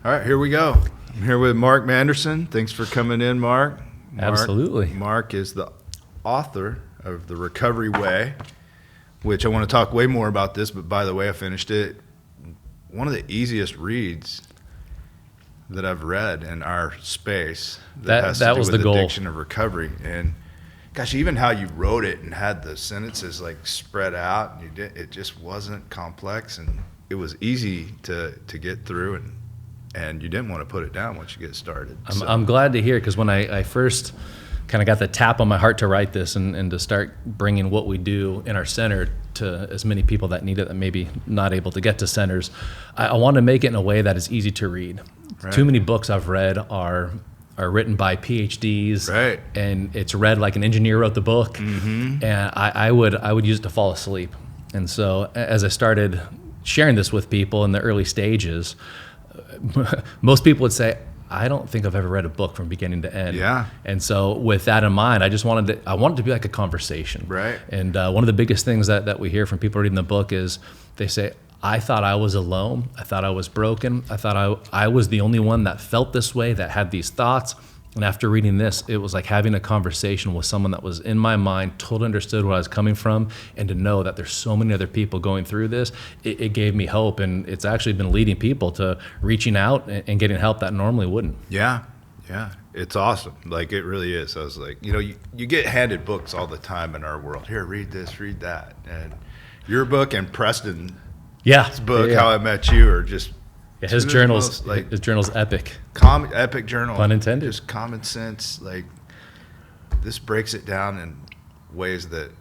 All right, here we go. I'm here with Mark Manderson. Thanks for coming in, Mark. Absolutely. Mark is the author of The Recovery Way, which I want to talk way more about this, but by the way, I finished it. One of the easiest reads that I've read in our space that has to do was with the goal. addiction and recovery. And gosh, even how you wrote it and had the sentences like spread out, and it just wasn't complex, and it was easy to get through, and you didn't want to put it down once you get started. I'm glad to hear, because when I first kind of got the tap on my heart to write this and to start bringing what we do in our center to as many people that need it that maybe not able to get to centers, I want to make it in a way that is easy to read. Right. Too many books I've read are written by PhDs, right, and it's read like an engineer wrote the book, mm-hmm. and I would use it to fall asleep. And so as I started sharing this with people in the early stages, most people would say, I don't think I've ever read a book from beginning to end. Yeah. And so with that in mind, I wanted it to be like a conversation. Right. And one of the biggest things that we hear from people reading the book is they say, I thought I was alone. I thought I was broken. I thought I was the only one that felt this way, that had these thoughts. And after reading this, it was like having a conversation with someone that was in my mind, totally understood where I was coming from, and to know that there's so many other people going through this, it gave me hope. And it's actually been leading people to reaching out and getting help that normally wouldn't. Yeah, it's awesome. Like, it really is. I was like, you get handed books all the time in our world. Here, read this, read that. And your book and Preston's book, How I Met You, are just... Yeah, his journal's epic. Epic journal. Pun intended. Just common sense. Like, this breaks it down in ways that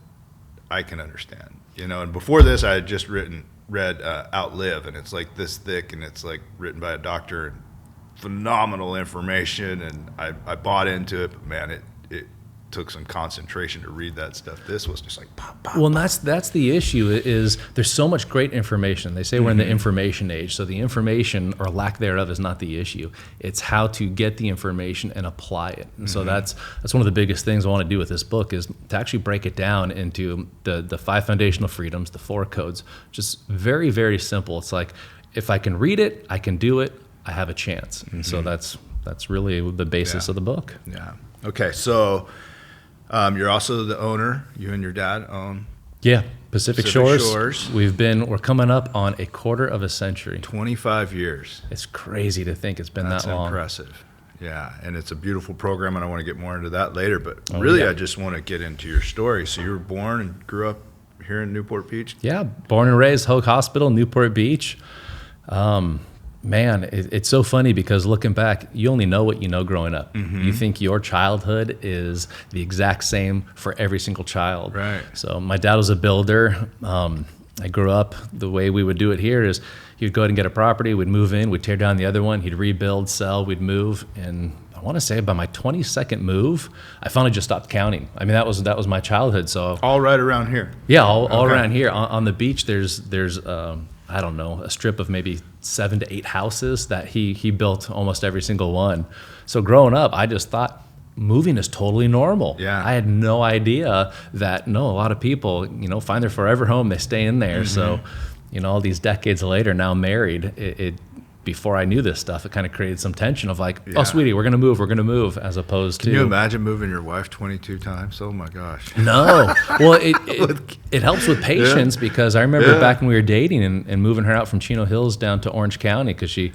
I can understand. And before this, I had just read Outlive, and it's like this thick, and it's like written by a doctor, and phenomenal information, and I bought into it, but man, it took some concentration to read that stuff. This was just like pop, pop. Well, and that's the issue, is there's so much great information. They say we're in the information age, so the information or lack thereof is not the issue. It's how to get the information and apply it. And so that's one of the biggest things I want to do with this book, is to actually break it down into the 5 foundational freedoms, the 4 codes. Just very, very simple. It's like, if I can read it, I can do it, I have a chance. And so that's really the basis of the book. Yeah. Okay, so you're also the owner. You and your dad own. Yeah, Pacific Shores. We're coming up on a quarter of a century. 25 years. It's crazy to think it's been that long. That's impressive. Yeah, and it's a beautiful program, and I want to get more into that later. But I just want to get into your story. So you were born and grew up here in Newport Beach? Yeah, born and raised Hoag Hospital, Newport Beach. Man, it's so funny, because looking back, you only know what you know growing up. Mm-hmm. You think your childhood is the exact same for every single child. Right. So my dad was a builder. I grew up, the way we would do it here is he'd go ahead and get a property, we'd move in, we'd tear down the other one, he'd rebuild, sell, we'd move. And I want to say by my 22nd move, I finally just stopped counting. I mean, that was my childhood. So all right around here. Yeah, all around here. On the beach, there's I don't know, a strip of maybe 7 to 8 houses that he built almost every single one. So growing up, I just thought moving is totally normal. Yeah. I had no idea that, a lot of people, find their forever home, they stay in there. So, all these decades later, now married, before I knew this stuff, it kind of created some tension of like, oh, sweetie, we're going to move, as opposed to... Can you imagine moving your wife 22 times? Oh, my gosh. No. Well, it helps with patience, because I remember back when we were dating and moving her out from Chino Hills down to Orange County, because she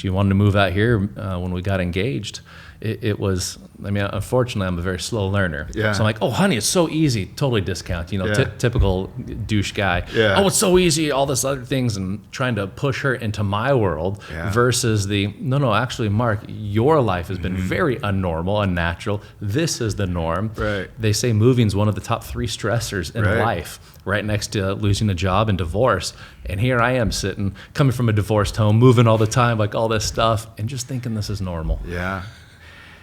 wanted to move out here when we got engaged. It was, unfortunately, I'm a very slow learner. Yeah. So I'm like, oh, honey, it's so easy. Totally discount, typical douche guy. Yeah. Oh, it's so easy, all this other things, and trying to push her into my world versus no, actually, Mark, your life has been very unnormal, unnatural. This is the norm. Right. They say moving is one of the top 3 stressors in life, right next to losing a job and divorce. And here I am sitting, coming from a divorced home, moving all the time, like all this stuff, and just thinking this is normal. Yeah.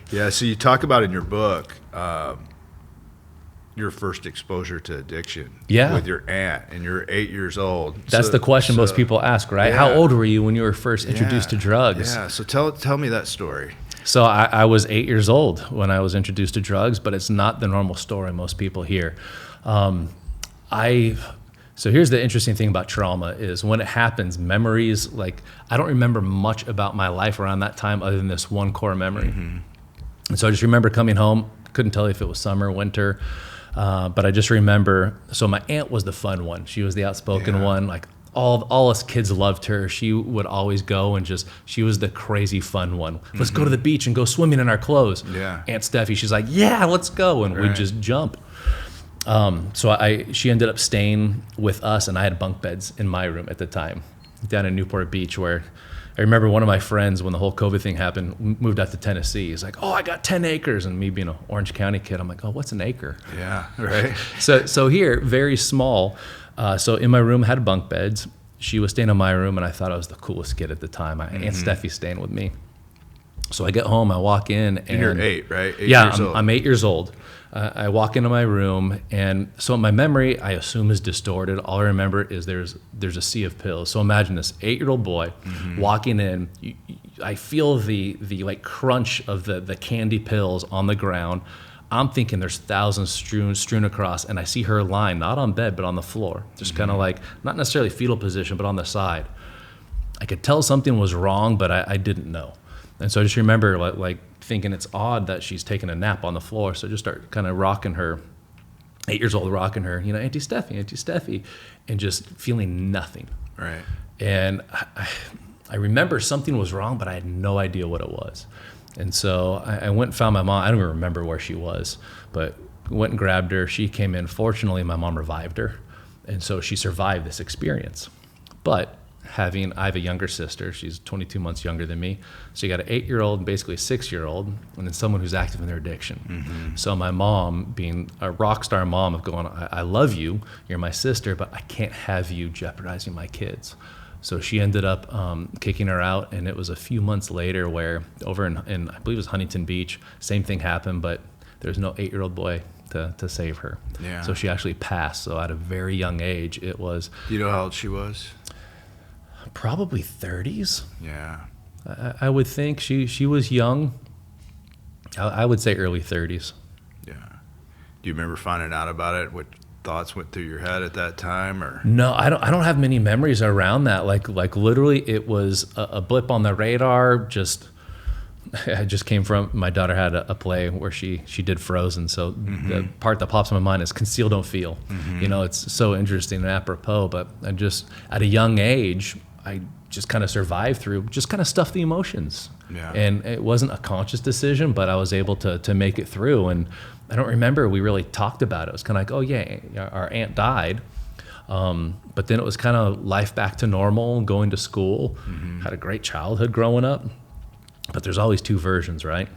Yeah, so you talk about in your book your first exposure to addiction with your aunt, and you're 8 years old. That's the question most people ask, right? Yeah. How old were you when you were first introduced to drugs? Yeah, so tell me that story. So I was 8 years old when I was introduced to drugs, but it's not the normal story most people hear. So here's the interesting thing about trauma is when it happens, memories, like I don't remember much about my life around that time other than this one core memory. And so I just remember coming home, couldn't tell you if it was summer, winter, but I just remember, so my aunt was the fun one. She was the outspoken one. Like all us kids loved her. She would always go and she was the crazy fun one. Let's go to the beach and go swimming in our clothes. Yeah. Aunt Steffi, she's like, yeah, let's go. And we'd just jump. So she ended up staying with us, and I had bunk beds in my room at the time down in Newport Beach, where I remember one of my friends, when the whole COVID thing happened, moved out to Tennessee. He's like, oh, I got 10 acres. And me being an Orange County kid, I'm like, oh, what's an acre? Yeah, right. So here, very small. So in my room, I had bunk beds. She was staying in my room, and I thought I was the coolest kid at the time. Aunt Steffi's staying with me. So I get home, I walk in, and you're 8, right? 8 yeah, years old. I'm 8 years old. I walk into my room, and so my memory, I assume, is distorted. All I remember is there's a sea of pills. So imagine this 8-year-old boy walking in. I feel the like crunch of the candy pills on the ground. I'm thinking there's thousands strewn across, and I see her lying, not on bed, but on the floor, just kind of like, not necessarily fetal position, but on the side. I could tell something was wrong, but I didn't know. And so I just remember like thinking it's odd that she's taking a nap on the floor. So I just start kind of rocking her, 8 years old, rocking her, Auntie Steffi, and just feeling nothing. Right. And I remember something was wrong, but I had no idea what it was. And so I went and found my mom. I don't even remember where she was, but went and grabbed her. She came in. Fortunately, my mom revived her. And so she survived this experience. But I have a younger sister. She's 22 months younger than me. So you got an 8-year-old and basically a 6-year-old, and then someone who's active in their addiction. So my mom, being a rock star mom of going, I love you, you're my sister, but I can't have you jeopardizing my kids. So she ended up kicking her out, and it was a few months later where over in I believe it was Huntington Beach, same thing happened, but there's no 8-year-old boy to save her. Yeah. So she actually passed. So at a very young age, it was Do you know how old she was? probably 30s. Yeah. I would think she was young. I would say early 30s. Yeah. Do you remember finding out about it? What thoughts went through your head at that time, or? No, I don't have many memories around that. Like literally, it was a blip on the radar. Just I just came from, my daughter had a play where she did Frozen. So the part that pops in my mind is conceal, don't feel. It's so interesting and apropos. But I just at a young age, I just kind of survived through, just kind of stuff the emotions. Yeah. And it wasn't a conscious decision, but I was able to make it through. And I don't remember we really talked about it. It was kind of like, oh yeah, our aunt died. But then it was kind of life back to normal, going to school, had a great childhood growing up. But there's always two versions, right?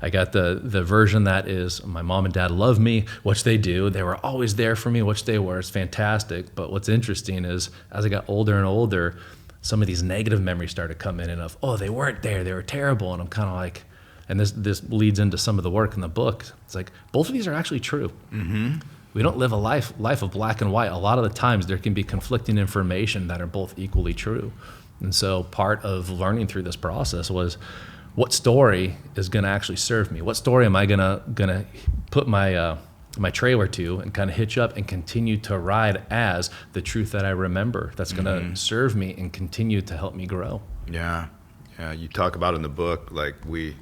I got the version that is my mom and dad love me, which they do. They were always there for me, which they were. It's fantastic. But what's interesting is as I got older and older, some of these negative memories started coming in of, oh, they weren't there, they were terrible. And I'm kind of like, and this leads into some of the work in the book. It's like, both of these are actually true. We don't live a life of black and white. A lot of the times there can be conflicting information that are both equally true. And so part of learning through this process was, what story is going to actually serve me? What story am I gonna put my trailer to and kind of hitch up and continue to ride as the truth that I remember that's going to serve me and continue to help me grow? Yeah. You talk about in the book, like we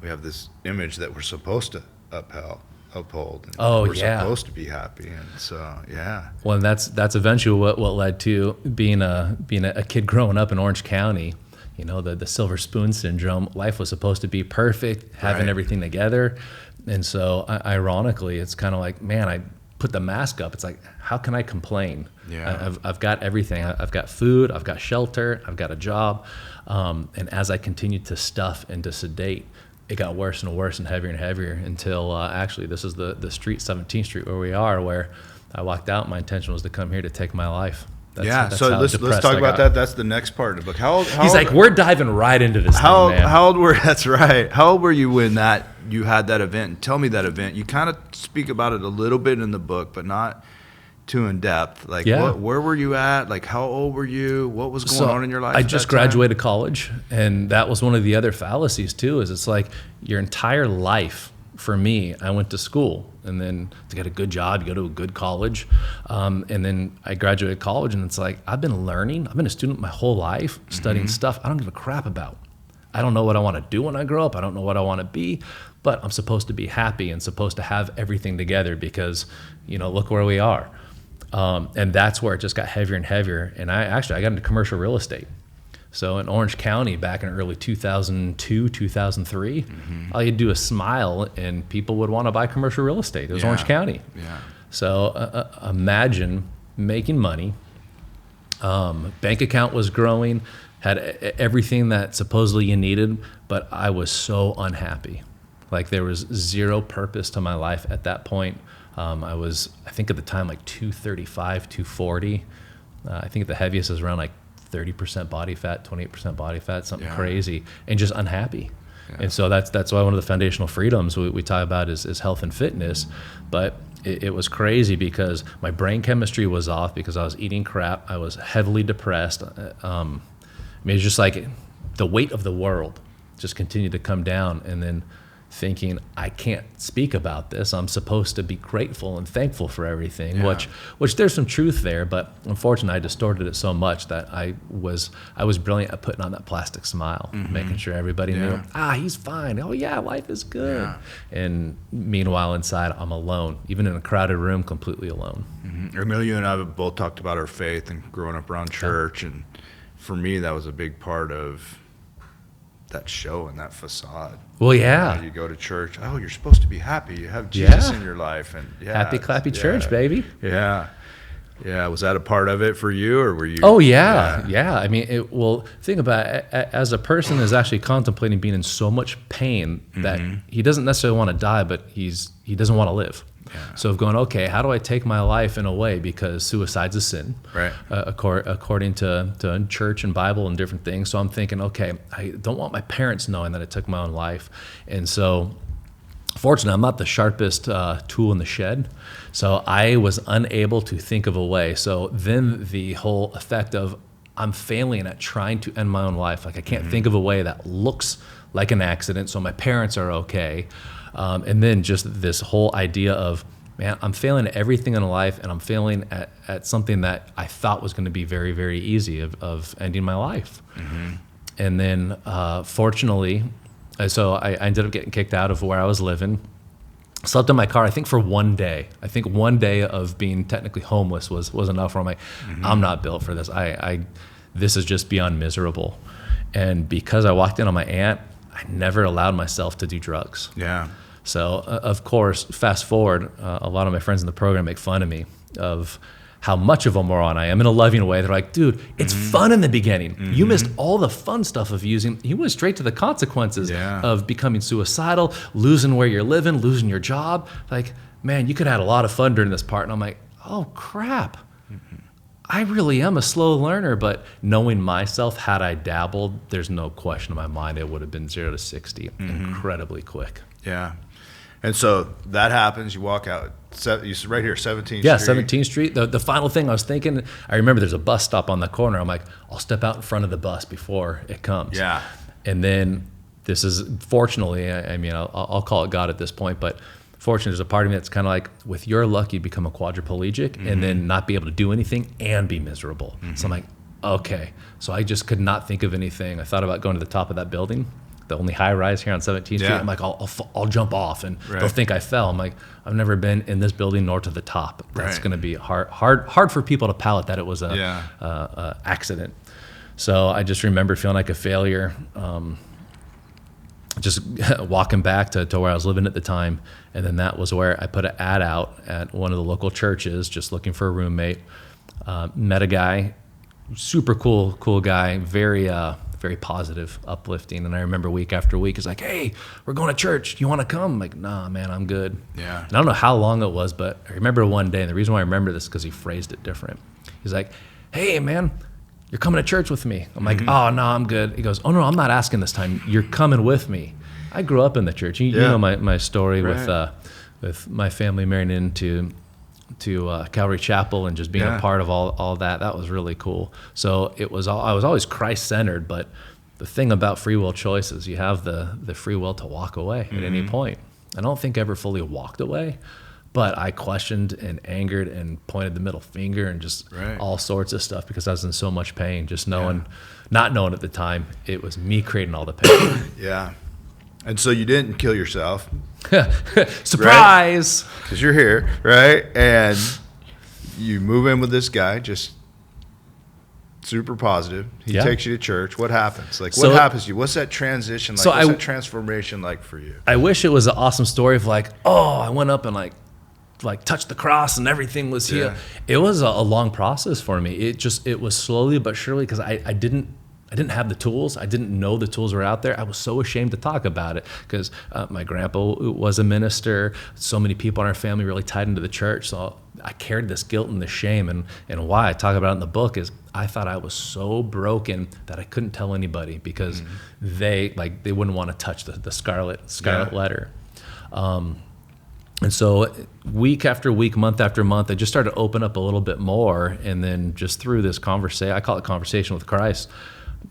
have this image that we're supposed to uphold. And we're supposed to be happy, and so yeah. Well, and that's eventually what led to being a kid growing up in Orange County. The silver spoon syndrome. Life was supposed to be perfect, having everything together. And so ironically, it's kind of like, man, I put the mask up. It's like, how can I complain? Yeah. I've got everything. I've got food, I've got shelter, I've got a job. And as I continued to stuff and to sedate, it got worse and worse and heavier until actually this is the street, 17th Street, where we are, where I walked out. My intention was to come here to take my life. That's so let's talk about that. That's the next part of the book. He's like, we're diving right into this thing, man. How old were? That's right. How old were you when you had that event? And tell me that event. You kind of speak about it a little bit in the book, but not too in depth. Like, where were you at? Like, how old were you? What was going on in your life? I just graduated college, and that was one of the other fallacies too. Is it's like your entire life for me, I went to school, and then to get a good job, you go to a good college, and then I graduated college, and it's like, I've been a student my whole life, studying stuff I don't give a crap about. I don't know what I want to do when I grow up. I don't know what I want to be, but I'm supposed to be happy and supposed to have everything together because, look where we are. And that's where it just got heavier and heavier. And I got into commercial real estate. So in Orange County back in early 2002, 2003, all you'd do is smile and people would want to buy commercial real estate. It was Orange County. Yeah. So imagine making money. Bank account was growing, had everything that supposedly you needed, but I was so unhappy. Like there was zero purpose to my life at that point. I think at the time, like 235, 240. I think the heaviest was around like 30% body fat, 28% body fat, something crazy, and just unhappy. Yeah. And so that's why one of the foundational freedoms we talk about is health and fitness. But it was crazy because my brain chemistry was off because I was eating crap. I was heavily depressed. It's just like the weight of the world just continued to come down, and then thinking, I can't speak about this. I'm supposed to be grateful and thankful for everything, which there's some truth there, but unfortunately I distorted it so much that I was brilliant at putting on that plastic smile, making sure everybody knew, he's fine. Oh yeah, life is good. Yeah. And meanwhile inside I'm alone, even in a crowded room, completely alone. Emilio and I have both talked about our faith and growing up around church, and for me that was a big part of that show and that facade. Well, yeah. You go to church. Oh, you're supposed to be happy. You have Jesus in your life, and happy clappy church, baby. Yeah, yeah. Was that a part of it for you, or were you? Oh yeah. I mean, think about it. As a person is actually contemplating being in so much pain that he doesn't necessarily want to die, but he doesn't want to live. Yeah. So of going, okay, how do I take my life in a way, because suicide's a sin, right? According to church and Bible and different things. So I'm thinking, okay, I don't want my parents knowing that I took my own life. And so fortunately, I'm not the sharpest tool in the shed. So I was unable to think of a way. So then the whole effect of I'm failing at trying to end my own life. Like I can't think of a way that looks like an accident so my parents are okay. And then just this whole idea of, man, I'm failing at everything in life, and I'm failing at something that I thought was going to be very, very easy of ending my life. And then fortunately, so I ended up getting kicked out of where I was living. Slept in my car, I think for one day. I think one day of being technically homeless was enough where I'm like, I'm not built for this. This is just beyond miserable. And because I walked in on my aunt, I never allowed myself to do drugs. Yeah. So, of course, fast forward, a lot of my friends in the program make fun of me of how much of a moron I am in a loving way. They're like, dude, it's fun in the beginning. You missed all the fun stuff of using. You went straight to the consequences of becoming suicidal, losing where you're living, losing your job. Like, man, you could have had a lot of fun during this part. And I'm like, oh, crap. I really am a slow learner, but knowing myself, had I dabbled, there's no question in my mind it would have been 0 to 60 incredibly quick. Yeah. And so that happens. You walk out. You right here, 17th Street. Yeah, 17th Street. The final thing I was thinking, I remember there's a bus stop on the corner. I'm like, I'll step out in front of the bus before it comes. Yeah. And then this is, fortunately, I mean, I'll call it God at this point, but fortunately, there's a part of me that's kind of like, with your luck, you become a quadriplegic and then not be able to do anything and be miserable. So I'm like, okay. So I just could not think of anything. I thought about going to the top of that building, the only high rise here on 17th Street. I'm like, I'll jump off and they'll think I fell. I'm like, I've never been in this building nor to the top. That's going to be hard for people to palate that it was a accident. So I just remember feeling like a failure. Just walking back to where I was living at the time. And then that was where I put an ad out at one of the local churches, just looking for a roommate. Met a guy, super cool guy, very positive, uplifting. And I remember week after week, he's like, hey, we're going to church. Do you want to come? I'm like, nah, man, I'm good. Yeah. And I don't know how long it was, but I remember one day, and the reason why I remember this is because he phrased it different. He's like, hey, man, you're coming to church with me. I'm like, oh, no, I'm good. He goes, oh, no, I'm not asking this time. You're coming with me. I grew up in the church. You know my story with my family marrying into Calvary Chapel and just being a part of all that. That was really cool. So I was always Christ-centered, but the thing about free will choice is you have the free will to walk away at any point. I don't think ever fully walked away, but I questioned and angered and pointed the middle finger and just Right. all sorts of stuff because I was in so much pain, just knowing, not knowing at the time, it was me creating all the pain. Yeah. And so you didn't kill yourself Surprise! because you're here, right? And you move in with this guy, just super positive. He Yeah. takes you to church. What happens? Like, So- what happens to you? What's that transition like? So What's I- that transformation like for you? I wish it was an awesome story of like, oh, I went up and like touched the cross and everything was healed. Yeah. It was a long process for me. It was slowly but surely because I didn't have the tools. I didn't know the tools were out there. I was so ashamed to talk about it because my grandpa was a minister. So many people in our family really tied into the church. So I carried this guilt and this shame. And why I talk about it in the book is I thought I was so broken that I couldn't tell anybody because they wouldn't want to touch the scarlet letter. And so week after week, month after month, I just started to open up a little bit more. And then just through this conversation, I call it conversation with Christ,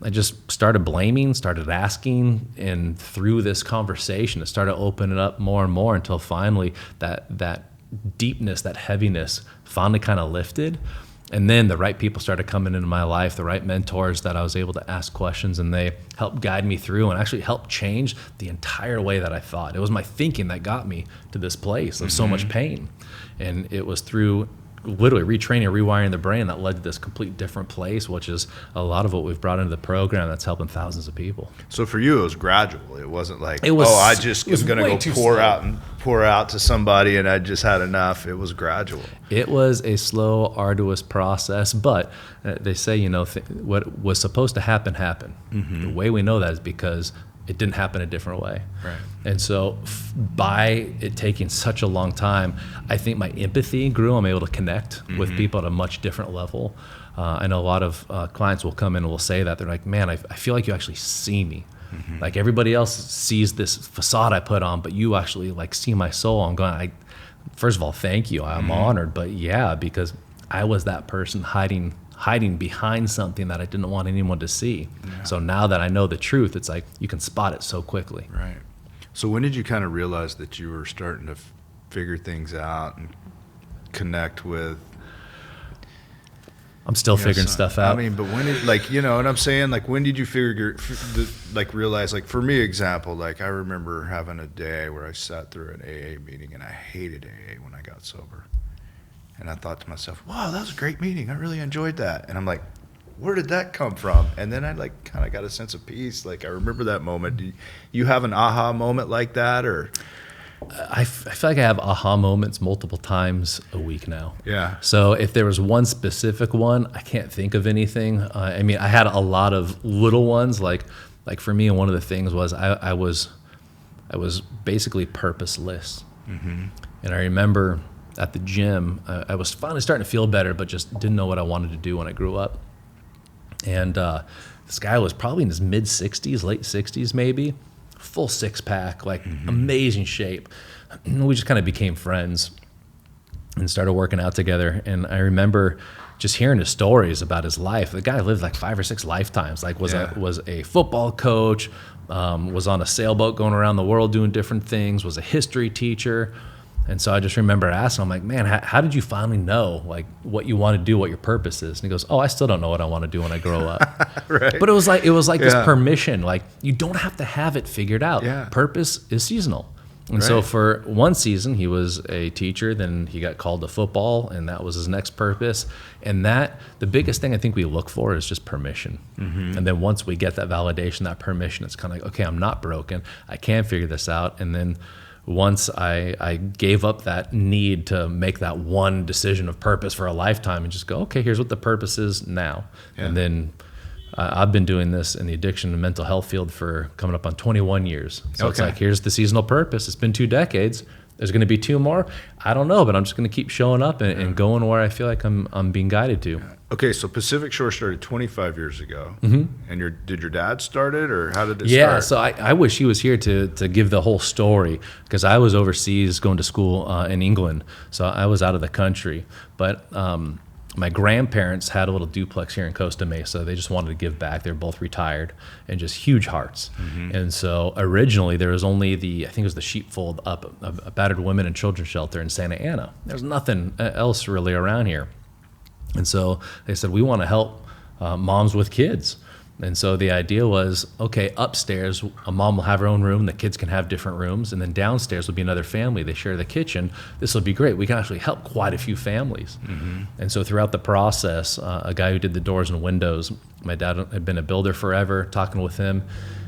I just started blaming, started asking, and through this conversation, it started opening up more and more until finally that deepness, that heaviness finally kind of lifted. And then the right people started coming into my life, the right mentors that I was able to ask questions, and they helped guide me through and actually helped change the entire way that I thought. It was my thinking that got me to this place of so much pain. And it was through literally retraining, rewiring the brain that led to this complete different place, which is a lot of what we've brought into the program that's helping thousands of people. So for you, it was gradual. It wasn't like, It was- I just it was am going to way go too pour out to somebody and I just had enough. It was gradual. It was a slow, arduous process, but they say, what was supposed to happen, happened. The way we know that is because it didn't happen a different way. Right. And so by it taking such a long time, I think my empathy grew. I'm able to connect with people at a much different level. I know a lot of clients will come in and will say that. They're like, man, I feel like you actually see me. Like everybody else sees this facade I put on, but you actually like see my soul. I'm going, first of all, thank you. I'm honored. But yeah, because I was that person hiding behind something that I didn't want anyone to see. Yeah. So now that I know the truth, it's like you can spot it so quickly. Right. So when did you kind of realize that you were starting to figure things out and connect with? I'm still figuring stuff out. I mean, but when did, what I'm saying? Like, when did you realize, like, for me, example, like, I remember having a day where I sat through an AA meeting and I hated AA when I got sober. And I thought to myself, wow, that was a great meeting. I really enjoyed that. And I'm like, where did that come from? And then I like kind of got a sense of peace. Like, I remember that moment. Do you have an aha moment like that, or? I feel like I have aha moments multiple times a week now. Yeah. So if there was one specific one, I can't think of anything. I mean, I had a lot of little ones. Like for me, one of the things was I was basically purposeless. And I remember at the gym, I was finally starting to feel better, but just didn't know what I wanted to do when I grew up. And this guy was probably in his mid-60s, late 60s maybe, full six-pack, like amazing shape. We just kind of became friends and started working out together. And I remember just hearing his stories about his life. The guy lived like 5 or 6 lifetimes, like was a football coach, was on a sailboat going around the world doing different things, was a history teacher. And so I just remember asking him, like, man, how did you finally know, like, what you want to do, what your purpose is? And he goes, I still don't know what I want to do when I grow up. Right. But it was like this permission. Like, you don't have to have it figured out. Yeah. Purpose is seasonal. And so for one season, he was a teacher. Then he got called to football, and that was his next purpose. And the biggest thing I think we look for is just permission. And then once we get that validation, that permission, it's kind of like, okay, I'm not broken. I can figure this out. And then once I gave up that need to make that one decision of purpose for a lifetime and just go, okay, here's what the purpose is now. Yeah. And then I've been doing this in the addiction and mental health field for coming up on 21 years. So it's like, here's the seasonal purpose. It's been 2 decades. There's going to be 2 more. I don't know, but I'm just going to keep showing up and going where I feel like I'm being guided to. Okay, so Pacific Shore started 25 years ago. And did your dad start it, or how did it start? Yeah, so I wish he was here to give the whole story, because I was overseas going to school in England, so I was out of the country. But My grandparents had a little duplex here in Costa Mesa. They just wanted to give back. They're both retired and just huge hearts. And so originally there was only I think it was the Sheepfold up, a battered women and children's shelter in Santa Ana. There's nothing else really around here. And so they said, we want to help moms with kids. And so the idea was, okay, upstairs, a mom will have her own room, the kids can have different rooms, and then downstairs will be another family. They share the kitchen. This will be great. We can actually help quite a few families. And so throughout the process, a guy who did the doors and windows, my dad had been a builder forever, talking with him.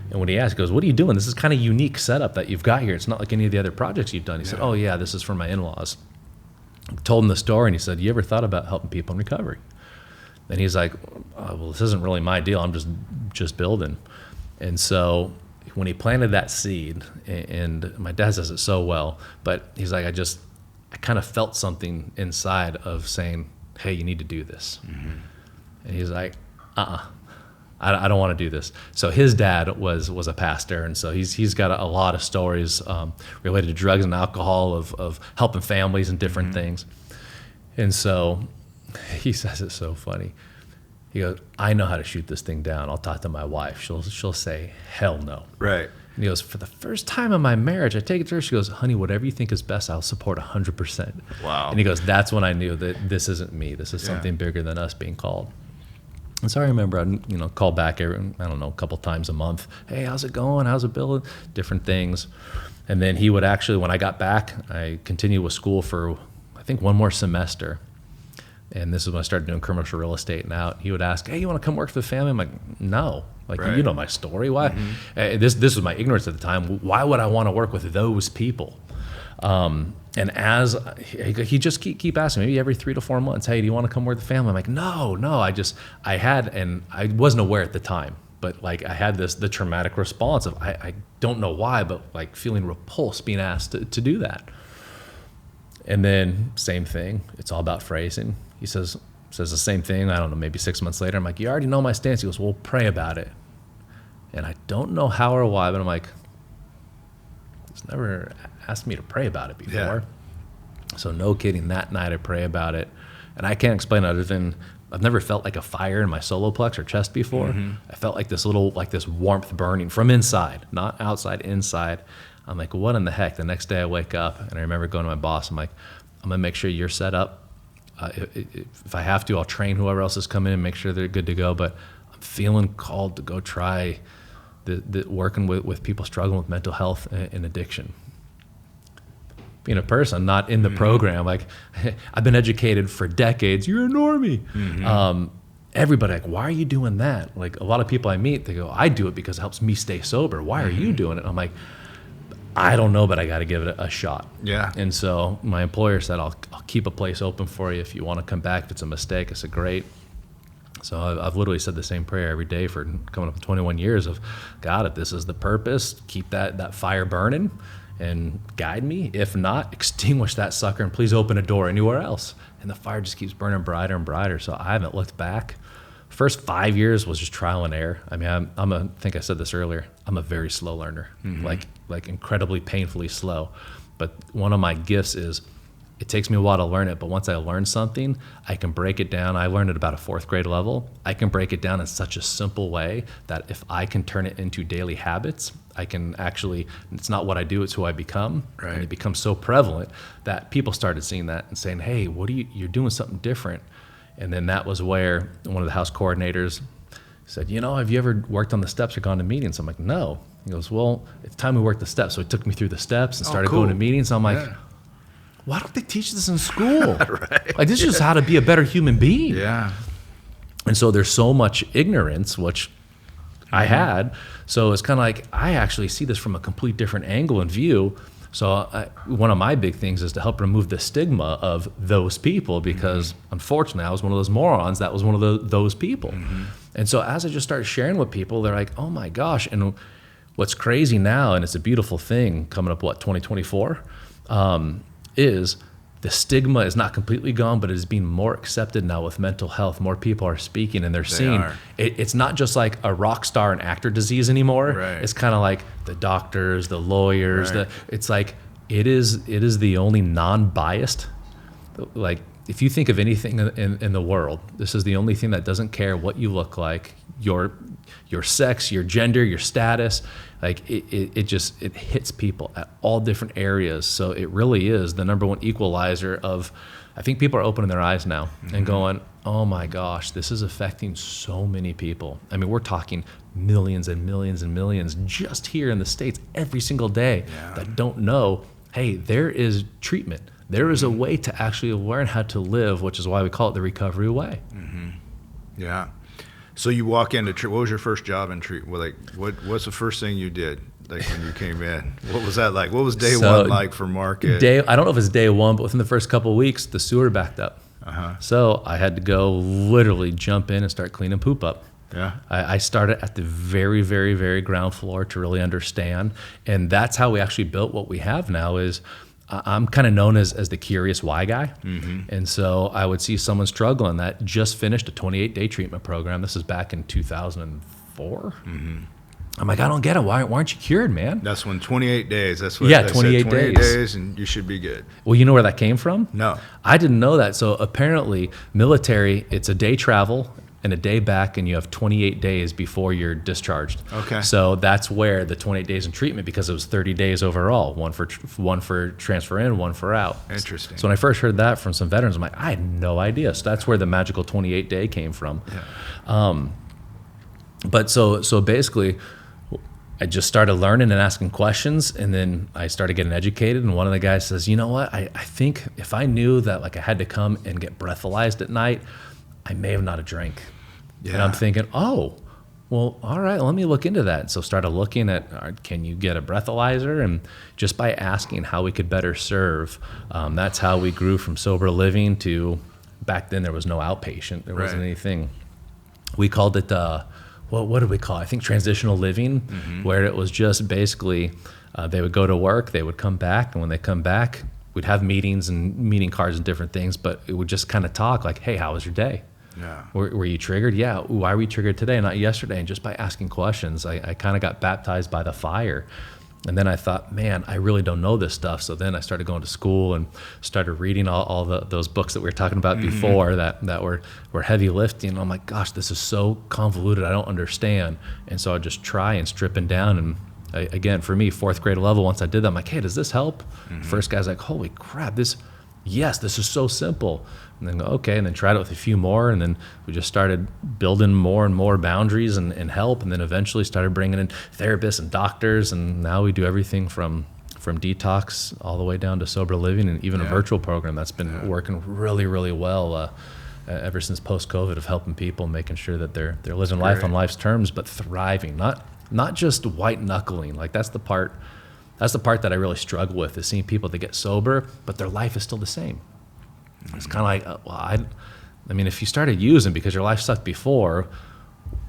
And when he asked, he goes, what are you doing? This is kind of unique setup that you've got here. It's not like any of the other projects you've done. He said, oh yeah, this is for my in-laws. I told him the story, and he said, you ever thought about helping people in recovery? And he's like, oh, well, this isn't really my deal. I'm just building. And so when he planted that seed, and my dad says it so well, but he's like, I kind of felt something inside of saying, hey, you need to do this. And he's like, I don't want to do this. So his dad was a pastor, and so he's got a lot of stories related to drugs and alcohol, of helping families and different things. And so he says it's so funny. He goes, I know how to shoot this thing down. I'll talk to my wife. She'll say, hell no. Right. And he goes, for the first time in my marriage, I take it to her. She goes, honey, whatever you think is best, I'll support 100%. Wow. And he goes, that's when I knew that this isn't me. This is something bigger than us being called. And so I remember I'd call back every, a couple times a month. Hey, how's it going? How's it building? Different things. And then he would actually, when I got back, I continued with school for, I think, one more semester. And this is when I started doing commercial real estate. Now he would ask, hey, you want to come work for the family? I'm like, no. Like, right. You know my story. Why? This was my ignorance at the time. Why would I want to work with those people? And as he just keep asking, maybe every 3 to 4 months, hey, do you want to come work with the family? I'm like, no. I had, and I wasn't aware at the time, but like I had the traumatic response of, I don't know why, but like feeling repulsed being asked to do that. And then same thing, it's all about phrasing. He says the same thing, I don't know, maybe 6 months later. I'm like, you already know my stance. He goes, well, pray about it. And I don't know how or why, but I'm like, he's never asked me to pray about it before. Yeah. So no kidding, that night I pray about it. And I can't explain it other than I've never felt like a fire in my solar plex or chest before. I felt like this warmth burning from inside, not outside, inside. I'm like, what in the heck? The next day I wake up and I remember going to my boss. I'm like, I'm going to make sure you're set up. If I have to, I'll train whoever else is coming in and make sure they're good to go. But I'm feeling called to go try working with people struggling with mental health and addiction. Being a person, not in the program, like I've been educated for decades. You're a normie. Everybody like, why are you doing that? Like a lot of people I meet, they go, I do it because it helps me stay sober. Why are you doing it? I'm like, I don't know, but I got to give it a shot. Yeah. And so my employer said, I'll keep a place open for you if you want to come back. If it's a mistake, I said, great. So I've literally said the same prayer every day for coming up with 21 years of, God, if this is the purpose, keep that fire burning and guide me. If not, extinguish that sucker and please open a door anywhere else. And the fire just keeps burning brighter and brighter. So I haven't looked back. First 5 years was just trial and error. I mean, I think I said this earlier, I'm a very slow learner, like incredibly painfully slow. But one of my gifts is it takes me a while to learn it, but once I learn something, I can break it down. I learned it about a 4th grade level. I can break it down in such a simple way that if I can turn it into daily habits, I can actually, it's not what I do, it's who I become. Right. And it becomes so prevalent that people started seeing that and saying, hey, you're doing something different. And then that was where one of the house coordinators said, have you ever worked on the steps or gone to meetings? I'm like, no. He goes, well, it's time we work the steps. So he took me through the steps and started going to meetings. I'm like, why don't they teach this in school? Right. Like, this is just how to be a better human being. Yeah. And so there's so much ignorance, which I had. So it's kind of like, I actually see this from a complete different angle and view. So one of my big things is to help remove the stigma of those people, because unfortunately I was one of those morons that was one of those people. And so as I just started sharing with people, they're like, oh my gosh. And what's crazy now, and it's a beautiful thing coming up, 2024, is the stigma is not completely gone, but it is being more accepted now with mental health. More people are speaking and they're seeing it's not just like a rock star and actor disease anymore. Right. It's kind of like the doctors, the lawyers, it's like it is the only non-biased like if you think of anything in the world, this is the only thing that doesn't care what you look like, your sex, your gender, your status. Like it hits people at all different areas. So it really is the number one equalizer of, I think people are opening their eyes now and going, oh my gosh, this is affecting so many people. I mean, we're talking millions and millions and millions just here in the States every single day that don't know, hey, there is treatment. There is a way to actually learn how to live, which is why we call it the recovery way. Yeah. So you walk into what was your first job in treatment? Well, like, what's the first thing you did, like when you came in? What was that like? What was day one like for Mark? I don't know if it's day one, but within the first couple of weeks, the sewer backed up. So I had to go literally jump in and start cleaning poop up. Yeah. I started at the very, very, very ground floor to really understand. And that's how we actually built what we have now is I'm kind of known as the curious why guy. And so I would see someone struggling that just finished a 28-day treatment program. This is back in 2004. I'm like, I don't get it. Why aren't you cured, man? That's when 28 days. That's what 28 days and you should be good. Well, you know where that came from? No. I didn't know that. So apparently military, it's a day travel and a day back, and you have 28 days before you're discharged. Okay. So that's where the 28 days in treatment, because it was 30 days overall, one for transfer in, one for out. Interesting. So when I first heard that from some veterans, I'm like, I had no idea. So that's where the magical 28 day came from. But so basically, I just started learning and asking questions, and then I started getting educated. And one of the guys says, you know what? I think if I knew that like I had to come and get breathalyzed at night, I may have not have drank. And I'm thinking, oh, well, all right, let me look into that. So started looking at, can you get a breathalyzer? And just by asking how we could better serve, that's how we grew from sober living to, back then there was no outpatient. There wasn't anything. We called it, what did we call it? I think transitional living, where it was just basically, they would go to work, they would come back, and when they come back, we'd have meetings and meeting cards and different things, but it would just kind of talk like, hey, how was your day? Yeah. Were you triggered? Yeah. Why were you triggered today, not yesterday? And just by asking questions, I kind of got baptized by the fire. And then I thought, man, I really don't know this stuff. So then I started going to school and started reading all those books that we were talking about before that were heavy lifting. I'm like, gosh, this is so convoluted. I don't understand. And so I just try and stripping down. And again, for me, fourth grade level, once I did that, I'm like, hey, does this help? First guy's like, holy crap, this is so simple. And then go, okay, and then tried it with a few more, and then we just started building more and more boundaries and help, and then eventually started bringing in therapists and doctors, and now we do everything from detox all the way down to sober living, and even a virtual program that's been working really, really well ever since post-COVID, of helping people, making sure that they're living life on life's terms, but thriving, not just white knuckling. Like that's the part that I really struggle with, is seeing people that get sober, but their life is still the same. It's kind of like, I mean, if you started using because your life sucked before,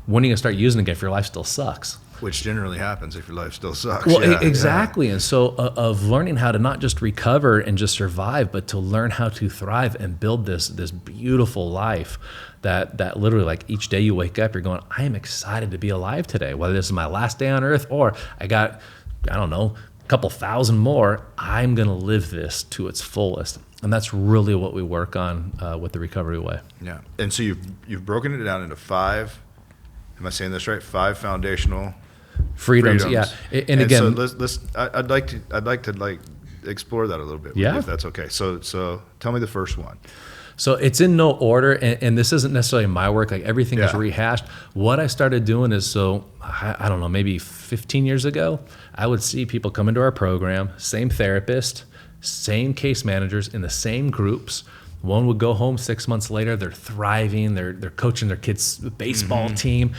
when are you going to start using again if your life still sucks? Which generally happens if your life still sucks. Well, exactly. And so of learning how to not just recover and just survive, but to learn how to thrive and build this beautiful life that literally, like, each day you wake up, you're going, I am excited to be alive today, whether this is my last day on earth or I got, I don't know, a couple thousand more. I'm going to live this to its fullest. And that's really what we work on with the Recovery Way. Yeah. And so you've broken it down into 5, am I saying this right? 5 foundational freedoms. Yeah. And again, so I'd like to like explore that a little bit. Yeah. If that's okay. So tell me the first one. So it's in no order, and this isn't necessarily my work. Like everything is rehashed. What I started doing is, so I don't know, maybe 15 years ago, I would see people come into our program, same therapist, same case managers in the same groups. One would go home 6 months later, they're thriving, they're coaching their kids' baseball team,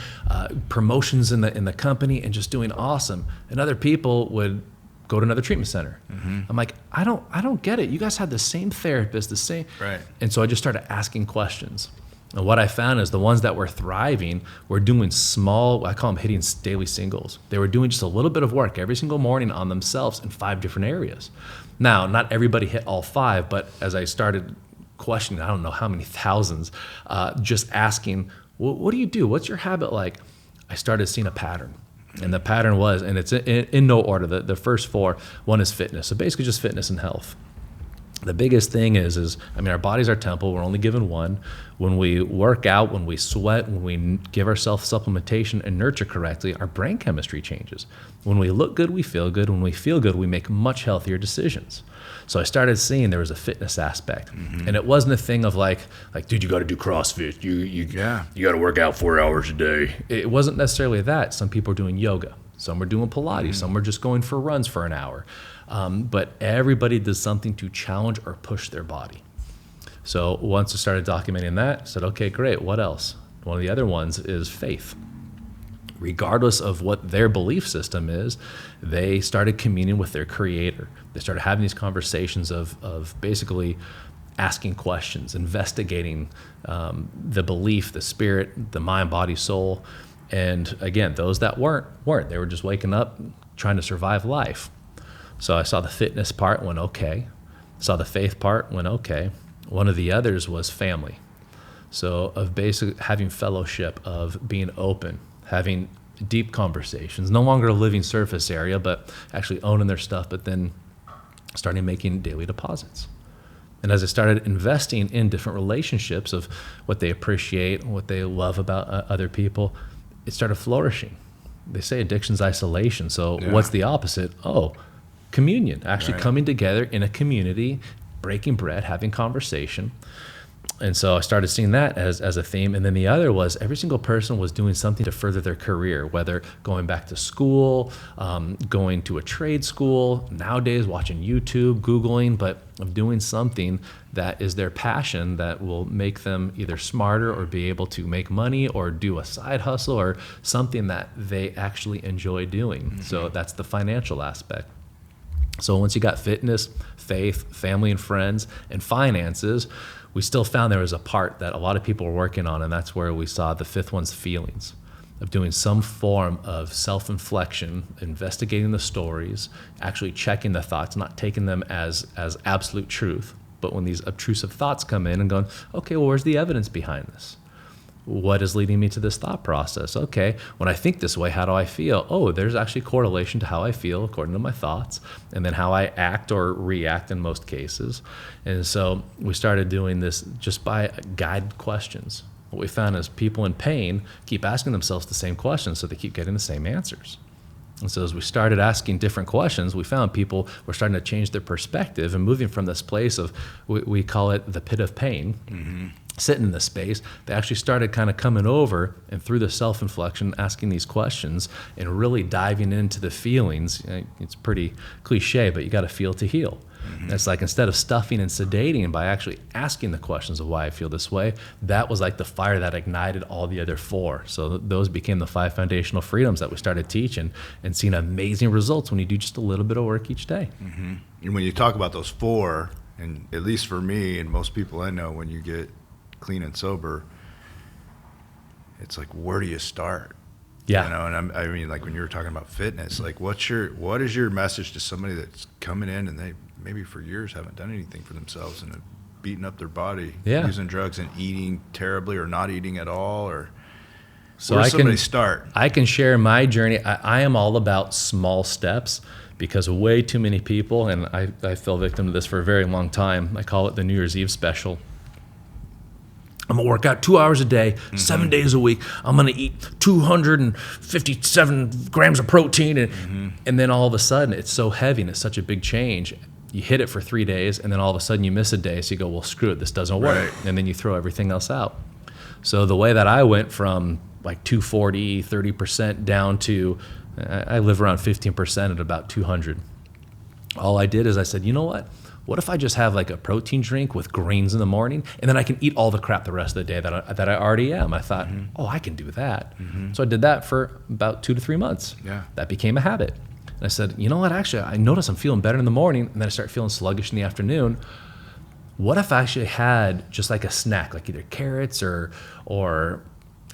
promotions in the company, and just doing awesome. And other people would go to another treatment center. I'm like, I don't get it. You guys have the same therapist, the same. Right. And so I just started asking questions. And what I found is the ones that were thriving were doing small, I call them hitting daily singles. They were doing just a little bit of work every single morning on themselves in 5 different areas. Now, not everybody hit all 5, but as I started questioning, I don't know how many thousands, just asking, what do you do? What's your habit like? I started seeing a pattern. And the pattern was, and it's in no order, the first 4, one is fitness. So basically just fitness and health. The biggest thing is I mean, our body's our temple. We're only given one. When we work out, when we sweat, when we give ourselves supplementation and nurture correctly, our brain chemistry changes. When we look good, we feel good. When we feel good, we make much healthier decisions. So I started seeing there was a fitness aspect, and it wasn't a thing of like, dude, you got to do CrossFit. You got to work out 4 hours a day. It wasn't necessarily that. Some people are doing yoga. Some are doing Pilates. Some are just going for runs for an hour. But everybody does something to challenge or push their body. So once I started documenting that, I said, okay, great. What else? One of the other ones is faith. Regardless of what their belief system is, they started communing with their creator. They started having these conversations of basically asking questions, investigating the belief, the spirit, the mind, body, soul. And again, those that weren't. They were just waking up, trying to survive life. So I saw the fitness part, went okay. Saw the faith part, went okay. One of the others was family. So of basic having fellowship, of being open, having deep conversations, no longer a living surface area, but actually owning their stuff, but then starting making daily deposits. And as I started investing in different relationships of what they appreciate, what they love about other people, it started flourishing. They say addiction's isolation. So what's the opposite? Oh, communion, actually coming together in a community, breaking bread, having conversation. And so I started seeing that as a theme. And then the other was every single person was doing something to further their career, whether going back to school, going to a trade school, nowadays watching YouTube, Googling, but of doing something that is their passion that will make them either smarter or be able to make money or do a side hustle or something that they actually enjoy doing. So that's the financial aspect. So once you got fitness, faith, family and friends, and finances, we still found there was a part that a lot of people were working on, and that's where we saw the fifth one's feelings, of doing some form of self-inflection, investigating the stories, actually checking the thoughts, not taking them as absolute truth, but when these obtrusive thoughts come in and going, okay, well, where's the evidence behind this? What is leading me to this thought process? Okay, when I think this way, how do I feel? Oh, there's actually correlation to how I feel according to my thoughts, and then how I act or react in most cases. And so we started doing this just by guided questions. What we found is people in pain keep asking themselves the same questions, so they keep getting the same answers. And so as we started asking different questions, we found people were starting to change their perspective and moving from this place of, we call it the pit of pain, sitting in this space. They actually started kind of coming over and through the self-inflection, asking these questions and really diving into the feelings. It's pretty cliche, but you got to feel to heal. It's like instead of stuffing and sedating by actually asking the questions of why I feel this way, that was like the fire that ignited all the other four. So those became the 5 foundational freedoms that we started teaching and seeing amazing results when you do just a little bit of work each day. And when you talk about those 4, and at least for me and most people I know, when you get clean and sober, it's like, where do you start? Yeah. You know, and I mean, like when you were talking about fitness, like what is your message to somebody that's coming in and they maybe for years haven't done anything for themselves and have beaten up their body, using drugs and eating terribly or not eating at all, or so where does somebody start? I can share my journey. I am all about small steps because way too many people, and I fell victim to this for a very long time. I call it the New Year's Eve special. I'm gonna work out 2 hours a day, 7 days a week. I'm gonna eat 257 grams of protein, and then all of a sudden it's so heavy and it's such a big change. You hit it for 3 days, and then all of a sudden you miss a day, so you go, well, screw it, this doesn't work, and then you throw everything else out. So the way that I went from like 240, 30% down to, I live around 15% at about 200. All I did is I said, you know what? What if I just have like a protein drink with greens in the morning, and then I can eat all the crap the rest of the day that I already am? I thought, oh, I can do that. So I did that for about 2 to 3 months. That became a habit. And I said, you know what, actually, I notice I'm feeling better in the morning, and then I start feeling sluggish in the afternoon. What if I actually had just like a snack, like either carrots or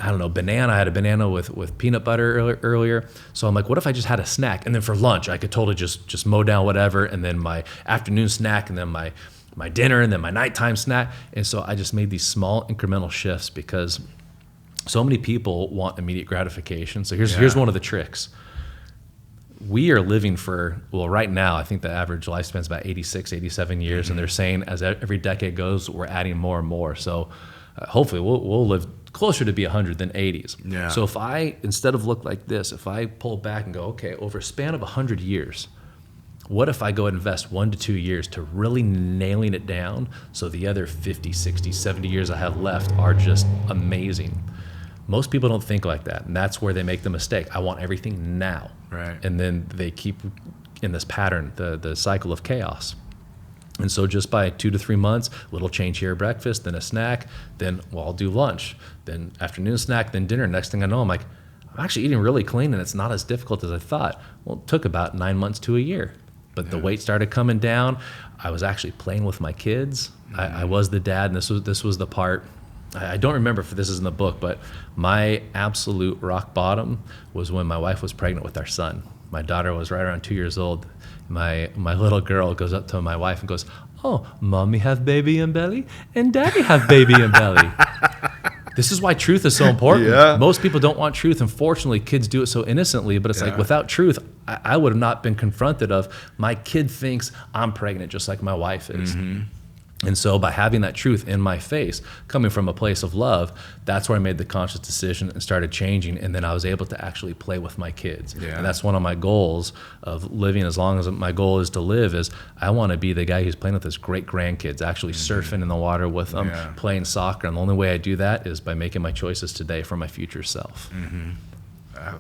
I don't know, banana. I had a banana with peanut butter earlier. So I'm like, what if I just had a snack? And then for lunch, I could totally just mow down whatever. And then my afternoon snack, and then my dinner, and then my nighttime snack. And so I just made these small incremental shifts because so many people want immediate gratification. So here's one of the tricks. we are living for, well, right now, I think the average lifespan is about 86, 87 years. And they're saying as every decade goes, we're adding more and more. So hopefully we'll live closer to be 100 than 80s. Yeah. So if I, instead of look like this, if I pull back and go, okay, over a span of 100 years, what if I go and invest 1 to 2 years to really nailing it down so the other 50, 60, 70 years I have left are just amazing? Most people don't think like that, and that's where they make the mistake. I want everything now. Right. And then they keep in this pattern, the cycle of chaos. And so just by 2 to 3 months, little change here, breakfast, then a snack, then, well, I'll do lunch, then afternoon snack, then dinner. Next thing I know, I'm like, I'm actually eating really clean, and it's not as difficult as I thought. Well, it took about 9 months to a year. But the weight started coming down. I was actually playing with my kids. I was the dad, and this was the part. I don't remember if this is in the book, but my absolute rock bottom was when my wife was pregnant with our son. My daughter was right around 2 years old. My little girl goes up to my wife and goes, "Oh, mommy have baby in belly, and daddy have baby in belly." This is why truth is so important. Yeah. Most people don't want truth. Unfortunately, kids do it so innocently, but it's like without truth, I would have not been confronted of my kid thinks I'm pregnant just like my wife is. And so by having that truth in my face, coming from a place of love, that's where I made the conscious decision and started changing. And then I was able to actually play with my kids. Yeah. And that's one of my goals of living. As long as my goal is to live, is I want to be the guy who's playing with his great grandkids, actually surfing in the water with them, playing soccer. And the only way I do that is by making my choices today for my future self.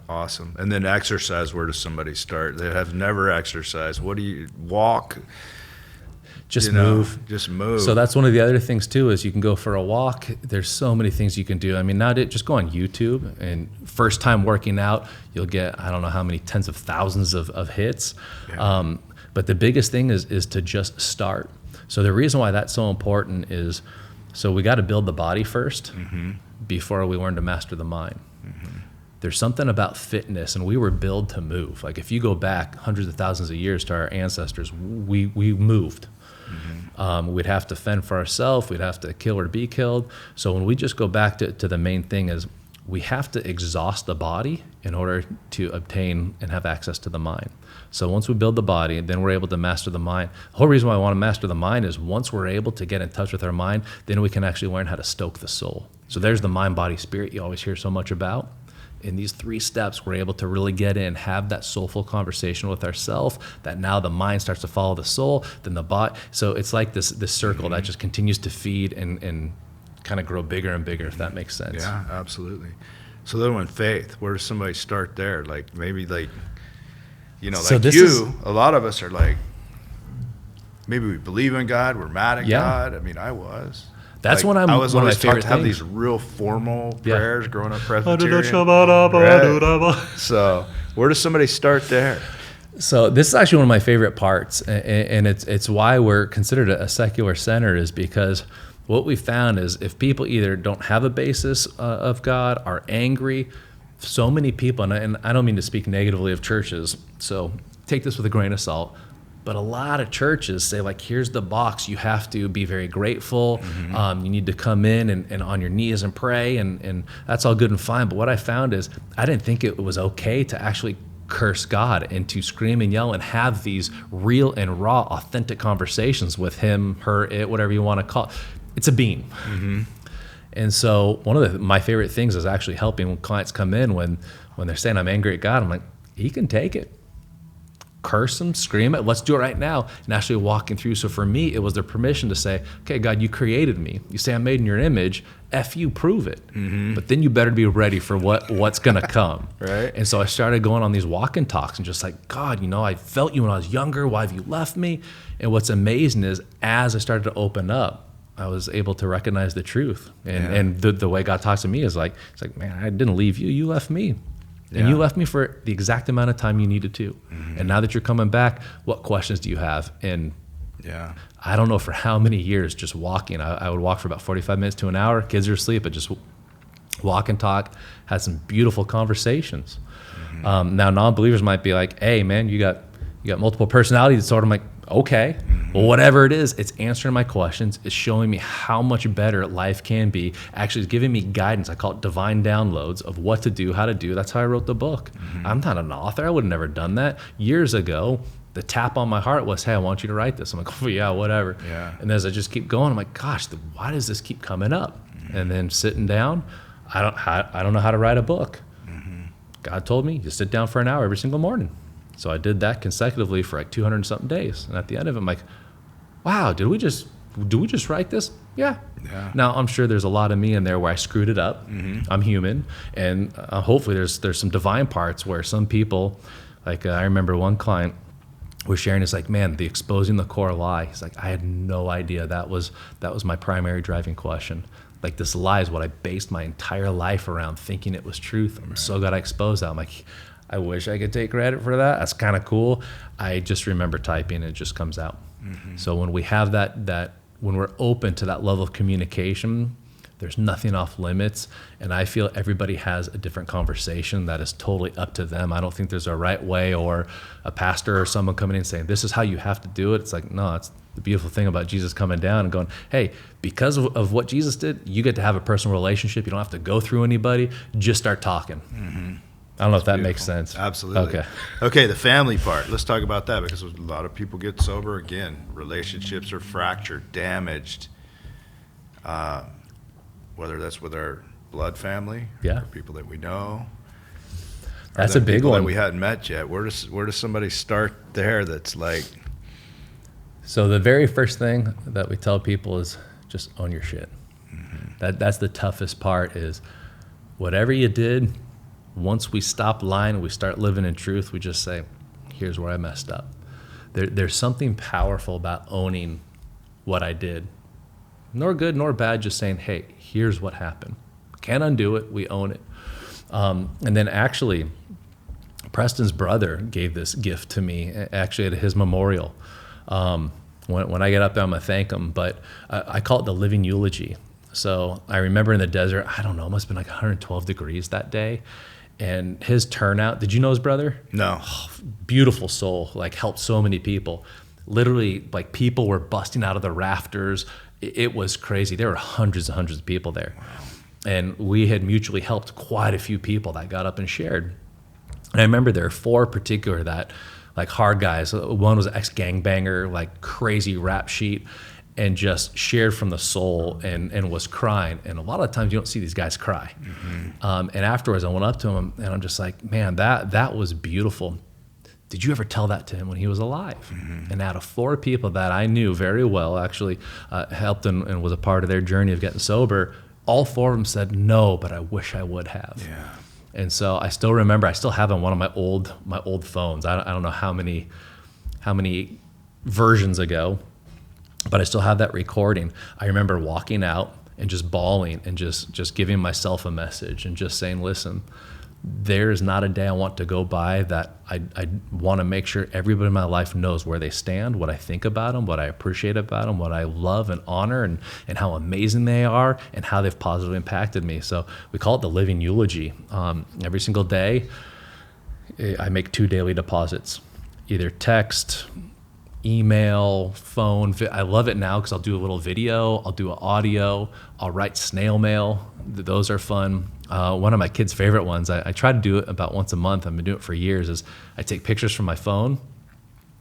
Awesome. And then exercise, where does somebody start? They have never exercised. What do you walk? Just move. Just move. So that's one of the other things too, is you can go for a walk. There's so many things you can do. I mean, just go on YouTube, and first time working out, you'll get, I don't know how many tens of thousands of hits. Yeah. But the biggest thing is to just start. So the reason why that's so important is, so we got to build the body first before we learn to master the mind. There's something about fitness, and we were built to move. Like if you go back hundreds of thousands of years to our ancestors, we moved. We'd have to fend for ourselves. We'd have to kill or be killed. So when we just go back to the main thing is we have to exhaust the body in order to obtain and have access to the mind. So once we build the body, then we're able to master the mind. The whole reason why I want to master the mind is once we're able to get in touch with our mind, then we can actually learn how to stoke the soul. So there's the mind, body, spirit you always hear so much about. In these 3 steps, we're able to really get in, have that soulful conversation with ourselves, that now the mind starts to follow the soul, then the body. So it's like this circle that just continues to feed and kind of grow bigger and bigger, if that makes sense. Yeah, absolutely. So then when faith, where does somebody start there? Like maybe like, So like this a lot of us are like, maybe we believe in God, we're mad at God. I mean, I was. That's like, when I was one of my always taught favorite to have things. these real formal prayers growing up Presbyterian. Right. So where does somebody start there? So this is actually one of my favorite parts, and it's why we're considered a secular center, is because what we found is if people either don't have a basis of God, are angry, so many people, and I don't mean to speak negatively of churches, so take this with a grain of salt, but a lot of churches say, like, here's the box. You have to be very grateful. You need to come in and on your knees and pray, and that's all good and fine. But what I found is I didn't think it was okay to actually curse God and to scream and yell and have these real and raw, authentic conversations with him, her, it, whatever you want to call it. It's a being. And so one of my favorite things is actually helping when clients come in when they're saying, I'm angry at God. I'm like, he can take it. Curse him, scream it, let's do it right now, and actually walking through. So for me, it was the permission to say, okay, God, you created me. You say I'm made in your image, F you, prove it. But then you better be ready for what's going to come. Right. And so I started going on these walk and talks and just like, God, I felt you when I was younger. Why have you left me? And what's amazing is as I started to open up, I was able to recognize the truth. And the way God talks to me is like, it's like, man, I didn't leave you. You left me. And you left me for the exact amount of time you needed to. And now that you're coming back, what questions do you have? And I don't know for how many years just walking. I would walk for about 45 minutes to an hour. Kids are asleep, but just walk and talk, had some beautiful conversations. Now, non-believers might be like, hey, man, you got multiple personality disorder. I'm like, okay. Well, whatever it is, it's answering my questions. It's showing me how much better life can be. Actually, it's giving me guidance. I call it divine downloads of what to do, how to do. That's how I wrote the book. I'm not an author. I would have never done that. Years ago, the tap on my heart was, hey, I want you to write this. I'm like, oh, yeah, whatever. Yeah. And as I just keep going, I'm like, gosh, why does this keep coming up? And then sitting down, I don't know how to write a book. God told me, you sit down for an hour every single morning. So I did that consecutively for like 200 and something days. And at the end of it, I'm like, wow, do we just write this? Yeah. Now, I'm sure there's a lot of me in there where I screwed it up. I'm human. And hopefully there's some divine parts where some people, like I remember one client was sharing, it's like, man, the exposing the core lie. He's like, I had no idea that was my primary driving question. Like, this lie is what I based my entire life around, thinking it was truth. I'm so glad I exposed that. I'm like, I wish I could take credit for that. That's kind of cool. I just remember typing and it just comes out. So when we have that when we're open to that level of communication, there's nothing off limits. And I feel everybody has a different conversation that is totally up to them. I don't think there's a right way, or a pastor or someone coming in saying, this is how you have to do it. It's like, no, it's the beautiful thing about Jesus coming down and going, hey, because of what Jesus did, you get to have a personal relationship. You don't have to go through anybody. Just start talking. I don't know if that makes sense. Absolutely. Okay, the family part. Let's talk about that, because a lot of people get sober again. Relationships are fractured, damaged, whether that's with our blood family, or people that we know. That's a big one. That we hadn't met yet. Where does somebody start there that's like... So the very first thing that we tell people is just own your shit. That's the toughest part, is whatever you did, once we stop lying and we start living in truth, we just say, here's where I messed up. There's something powerful about owning what I did. Nor good nor bad, just saying, hey, here's what happened. Can't undo it, we own it. And then actually, Preston's brother gave this gift to me, actually at his memorial. When I get up there, I'm gonna thank him, but I call it the living eulogy. So I remember in the desert, I don't know, it must have been like 112 degrees that day. And his turnout, did you know his brother? No. Oh, beautiful soul, like helped so many people. Literally, like people were busting out of the rafters. It was crazy. There were hundreds and hundreds of people there. Wow. And we had mutually helped quite a few people that got up and shared. And I remember there were 4 particular that, like, hard guys. One was an ex-gangbanger, like crazy rap sheet, and just shared from the soul and was crying. And a lot of times you don't see these guys cry. And afterwards I went up to him and I'm just like, man, that was beautiful. Did you ever tell that to him when he was alive? And out of 4 people that I knew very well, actually helped and was a part of their journey of getting sober, all 4 of them said, no, but I wish I would have. Yeah. And so I still remember, I still have on one of my old phones. I don't know how many versions ago, but I still have that recording. I remember walking out and just bawling and just giving myself a message and just saying, listen, there is not a day I want to go by that I want to make sure everybody in my life knows where they stand, what I think about them, what I appreciate about them, what I love and honor, and how amazing they are and how they've positively impacted me. So we call it the living eulogy. Every single day, I make 2 daily deposits, either text, email, phone. I love it now because I'll do a little video, I'll do an audio, I'll write snail mail. Those are fun. One of my kids' favorite ones, I try to do it about once a month. I've been doing it for years, is I take pictures from my phone.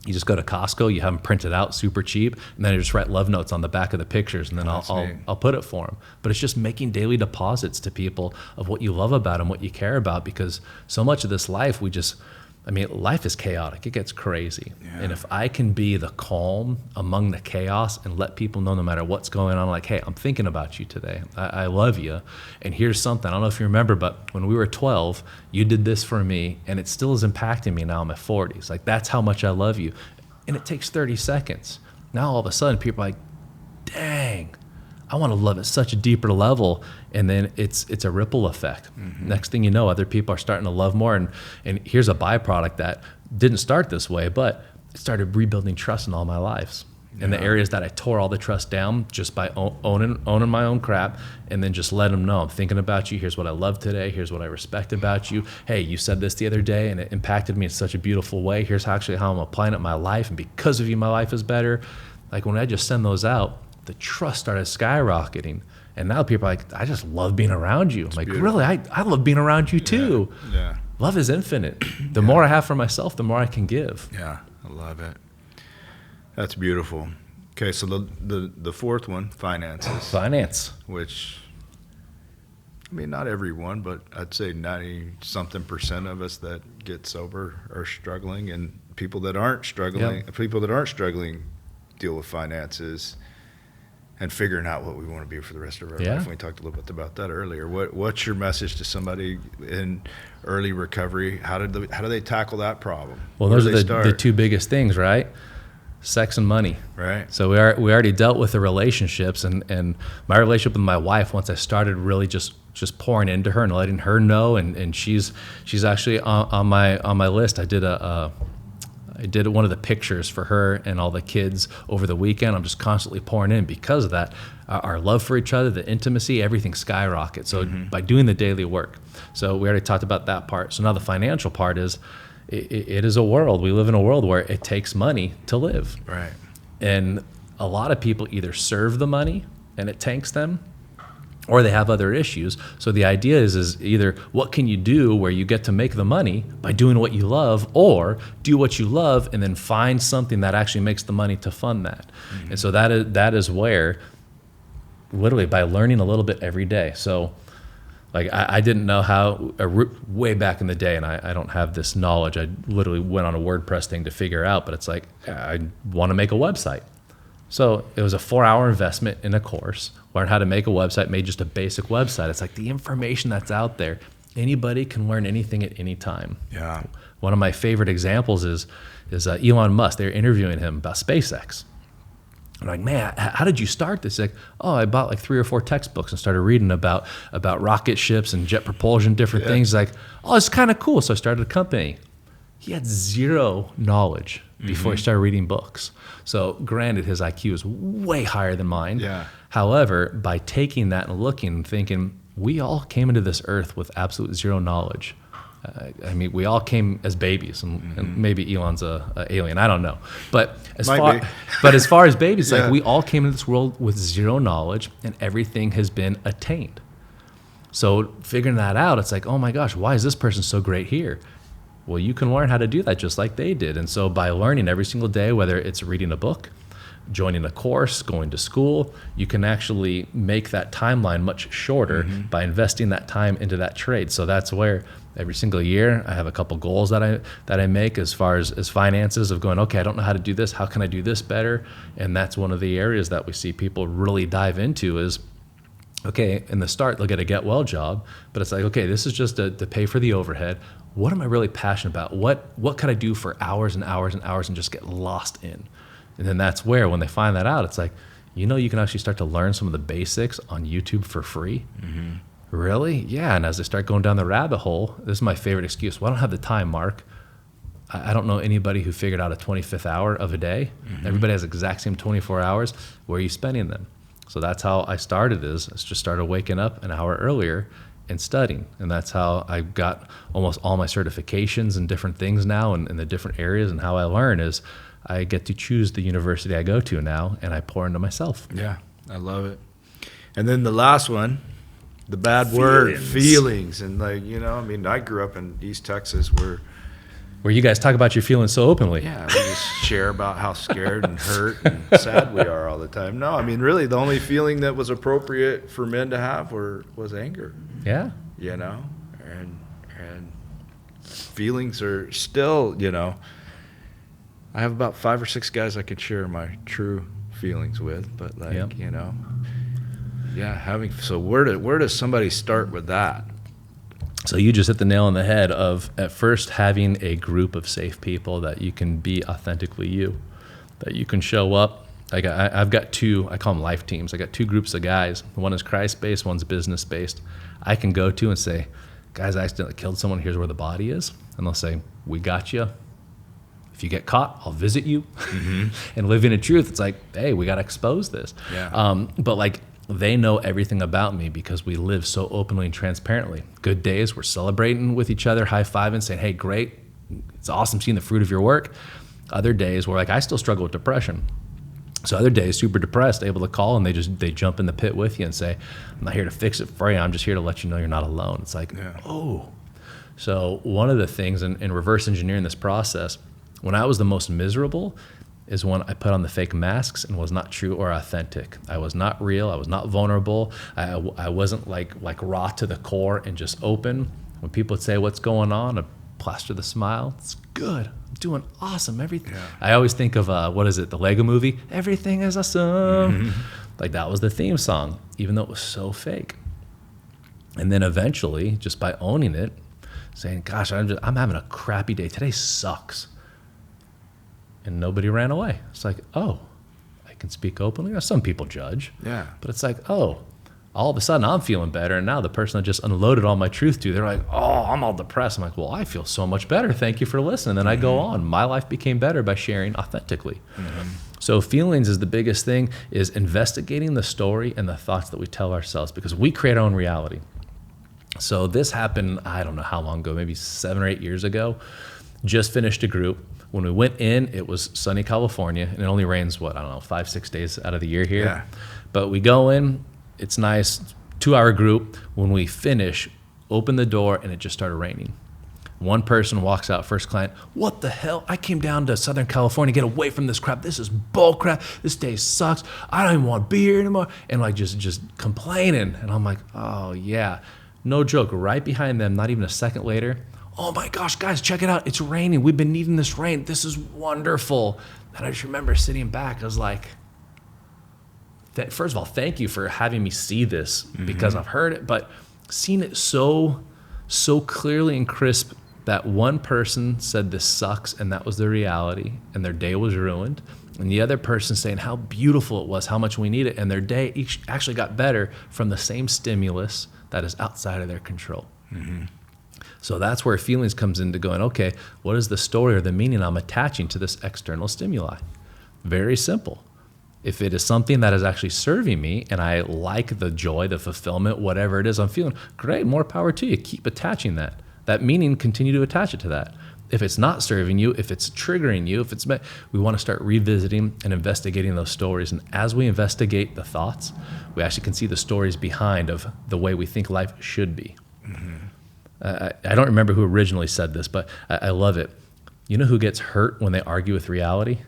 You just go to Costco, you have them printed out super cheap, and then I just write love notes on the back of the pictures, and then I'll put it for them. But it's just making daily deposits to people of what you love about them, what you care about, because so much of this life, life is chaotic. It gets crazy. Yeah. And if I can be the calm among the chaos and let people know no matter what's going on, like, hey, I'm thinking about you today. I love you. And here's something. I don't know if you remember, but when we were 12, you did this for me, and it still is impacting me now in my 40s. Like, that's how much I love you. And it takes 30 seconds. Now all of a sudden people are like, dang, I want to love at such a deeper level. And then it's a ripple effect. Next thing you know, other people are starting to love more. And here's a byproduct that didn't start this way, but it started rebuilding trust in all my lives. in the areas that I tore all the trust down just by owning my own crap, and then just let them know I'm thinking about you. Here's what I love today. Here's what I respect about you. Hey, you said this the other day and it impacted me in such a beautiful way. Here's how I'm applying it in my life, and because of you, my life is better. Like when I just send those out, the trust started skyrocketing. And now people are like, I just love being around you. I'm like, beautiful. really? I love being around you too. Yeah. Love is infinite. The more I have for myself, the more I can give. Yeah, I love it. That's beautiful. Okay, so the fourth one, finances. Finance. Which, I mean, not everyone, but I'd say 90-something% of us that get sober are struggling, and people that aren't struggling, deal with finances and figuring out what we want to be for the rest of our life. We talked a little bit about that earlier. What's your message to somebody in early recovery? How do they tackle that problem? Well, those are the two biggest things, right? Sex and money. Right. So we already dealt with the relationships, and my relationship with my wife, once I started really just pouring into her and letting her know, and she's actually on my list. I did one of the pictures for her and all the kids over the weekend. I'm just constantly pouring in because of that. Our love for each other, the intimacy, everything skyrockets. So by doing the daily work. So we already talked about that part. So now the financial part is, it is a world. We live in a world where it takes money to live. Right. And a lot of people either serve the money and it tanks them, or they have other issues. So the idea is either what can you do where you get to make the money by doing what you love, or do what you love and then find something that actually makes the money to fund that. Mm-hmm. And so that is where, literally by learning a little bit every day. So like I didn't know how, way back in the day, and I don't have this knowledge. I literally went on a WordPress thing to figure out, but it's like, I want to make a website. So it was a 4-hour investment in a course, learn how to make a website, made just a basic website. It's like the information that's out there, anybody can learn anything at any time. Yeah. One of my favorite examples is Elon Musk. They're interviewing him about SpaceX. I'm like, man, how did you start this? He's like, oh, I bought like 3 or 4 textbooks and started reading about rocket ships and jet propulsion, different things. He's like, oh, it's kind of cool. So I started a company. He had zero knowledge before he started reading books. So granted, his IQ is way higher than mine. Yeah. However, by taking that and looking and thinking, we all came into this earth with absolute zero knowledge. I mean, we all came as babies, and maybe Elon's a alien. I don't know, but as far as babies, like we all came into this world with zero knowledge, and everything has been attained. So figuring that out, it's like, oh my gosh, why is this person so great here? Well, you can learn how to do that just like they did. And so by learning every single day, whether it's reading a book, joining a course, going to school, you can actually make that timeline much shorter by investing that time into that trade. So that's where every single year I have a couple goals that I make as far as finances, of going, okay, I don't know how to do this. How can I do this better? And that's one of the areas that we see people really dive into is, okay, in the start, they'll get a get well job, but it's like, okay, this is just to pay for the overhead. What am I really passionate about? What could I do for hours and hours and hours and just get lost in? And then that's where, when they find that out, it's like, you can actually start to learn some of the basics on YouTube for free. Really? Yeah. And as they start going down the rabbit hole, this is my favorite excuse. Well, I don't have the time, Mark. I don't know anybody who figured out a 25th hour of a day. Everybody has the exact same 24 hours. Where are you spending them? So that's how I started I just started waking up an hour earlier and studying. And that's how I got almost all my certifications and different things now in the different areas. And how I learn is I get to choose the university I go to now, and I pour into myself. Yeah, I love it. And then the last one, the bad word, feelings. And like, I grew up in East Texas where you guys talk about your feelings so openly. Yeah, we just share about how scared and hurt and sad we are all the time. No, I mean, really, the only feeling that was appropriate for men to have was anger. Yeah. And feelings are still, I have about 5 or 6 guys I could share my true feelings with, but so where does somebody start with that? So you just hit the nail on the head of, at first, having a group of safe people that you can be authentically you, that you can show up. Like I've got 2, I call them life teams. I got 2 groups of guys. One is Christ-based, one's business-based. I can go to and say, guys, I accidentally killed someone. Here's where the body is. And they'll say, we got you. If you get caught, I'll visit you. And living in truth, it's like, hey, we got to expose this. Yeah. But like, they know everything about me because we live so openly and transparently. Good days, we're celebrating with each other, high-fiving, saying, hey, great, it's awesome seeing the fruit of your work. Other days where like I still struggle with depression. So other days, super depressed, able to call and they jump in the pit with you and say, I'm not here to fix it for you, I'm just here to let you know you're not alone. It's like, oh. So one of the things in reverse engineering this process, when I was the most miserable, is when I put on the fake masks and was not true or authentic. I was not real. I was not vulnerable. I wasn't like raw to the core and just open. When people would say, what's going on? I'd plaster the smile. It's good. I'm doing awesome. Everything. Yeah. I always think of, what is it? The Lego movie? Everything is awesome. Like that was the theme song, even though it was so fake. And then eventually, just by owning it, saying, gosh, I'm having a crappy day. Today sucks. And nobody ran away. It's like, oh, I can speak openly. Now, some people judge. Yeah. But it's like, oh, all of a sudden I'm feeling better. And now the person I just unloaded all my truth to, they're like, oh, I'm all depressed. I'm like, well, I feel so much better. Thank you for listening. Then I go on. My life became better by sharing authentically. So feelings is the biggest thing, is investigating the story and the thoughts that we tell ourselves, because we create our own reality. So this happened, I don't know how long ago, maybe 7 or 8 years ago. Just finished a group. When we went in, it was sunny California, and it only rains, 5-6 days out of the year here. Yeah. But we go in, it's nice, 2-hour group. When we finish, open the door, and it just started raining. One person walks out, first client, what the hell? I came down to Southern California to get away from this crap. This is bull crap. This day sucks. I don't even want to be here anymore. And like just complaining. And I'm like, oh yeah. No joke, right behind them, not even a second later, oh my gosh, guys, check it out. It's raining. We've been needing this rain. This is wonderful. And I just remember sitting back. I was like, first of all, thank you for having me see this, because I've heard it, but seeing it so clearly and crisp that one person said this sucks and that was their reality and their day was ruined. And the other person saying how beautiful it was, how much we need it, and their day each actually got better from the same stimulus that is outside of their control. So that's where feelings comes into going, okay, what is the story or the meaning I'm attaching to this external stimuli? Very simple. If it is something that is actually serving me and I like the joy, the fulfillment, whatever it is I'm feeling, great, more power to you. Keep attaching that. That meaning, continue to attach it to that. If it's not serving you, if it's triggering you, we want to start revisiting and investigating those stories. And as we investigate the thoughts, we actually can see the stories behind of the way we think life should be. I don't remember who originally said this, but I love it. You know who gets hurt when they argue with reality?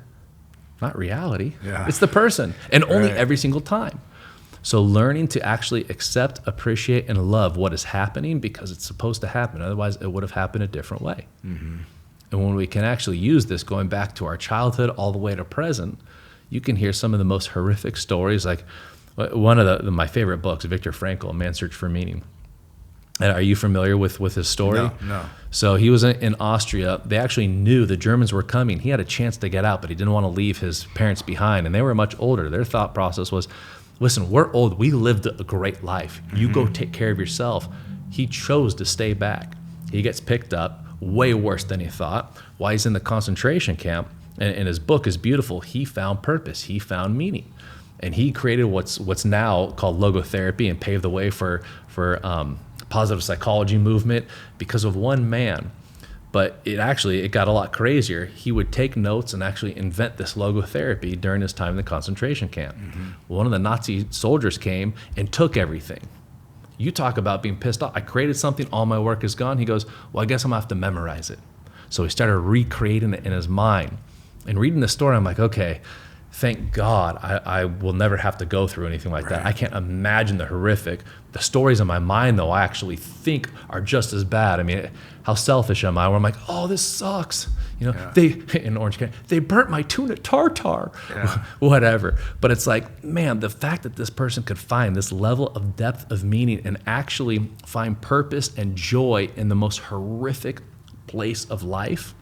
Not reality. Yeah. It's the person, and only Right. every single time. So learning to actually accept, appreciate, and love what is happening because it's supposed to happen. Otherwise, it would have happened a different way. And when we can actually use this, going back to our childhood all the way to present, you can hear some of the most horrific stories. Like one of my favorite books, Viktor Frankl, A Man's Search for Meaning. And are you familiar with his story? No. So he was in Austria. They actually knew the Germans were coming. He had a chance to get out, but he didn't want to leave his parents behind. And they were much older. Their thought process was, listen, we're old. We lived a great life. You go take care of yourself. He chose to stay back. He gets picked up, way worse than he thought. While he's in the concentration camp, and his book is beautiful, he found purpose. He found meaning. And he created what's now called logotherapy and paved the way for positive psychology movement because of one man. But it got a lot crazier. He would take notes and actually invent this logotherapy during his time in the concentration camp. One of the Nazi soldiers came and took everything. You talk about being pissed off. I created something, all my work is gone. He goes, well, I guess I'm gonna have to memorize it. So he started recreating it in his mind. And reading the story, I'm like, okay, thank God I will never have to go through anything like that. I can't imagine the horrific. The stories in my mind, though, I actually think are just as bad. I mean, how selfish am I? Where I'm like, oh, this sucks. You know, they in Orange County, they burnt my tuna tartare, whatever. But it's like, man, the fact that this person could find this level of depth of meaning and actually find purpose and joy in the most horrific place of life,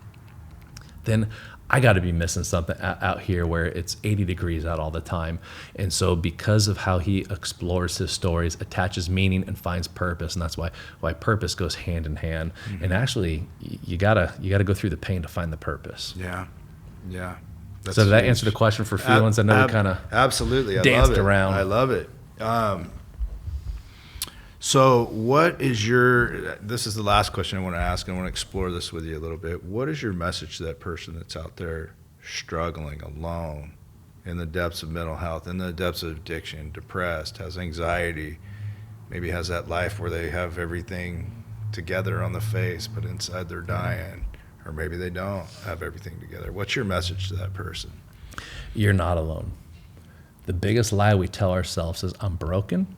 then I got to be missing something out here where it's 80 degrees out all the time. And so because of how he explores his stories, attaches meaning and finds purpose, and that's why purpose goes hand in hand. And actually, you gotta go through the pain to find the purpose. Yeah. Yeah. That's So did that huge. answer the question for feelings? I know we kind of Absolutely. I danced love it. around. I love it. So what is this is the last question I want to ask, and I want to explore this with you a little bit. What is your message to that person that's out there struggling alone in the depths of mental health, in the depths of addiction, depressed, has anxiety, maybe has that life where they have everything together on the face, but inside they're dying, or maybe they don't have everything together? What's your message to that person? You're not alone. The biggest lie we tell ourselves is, I'm broken.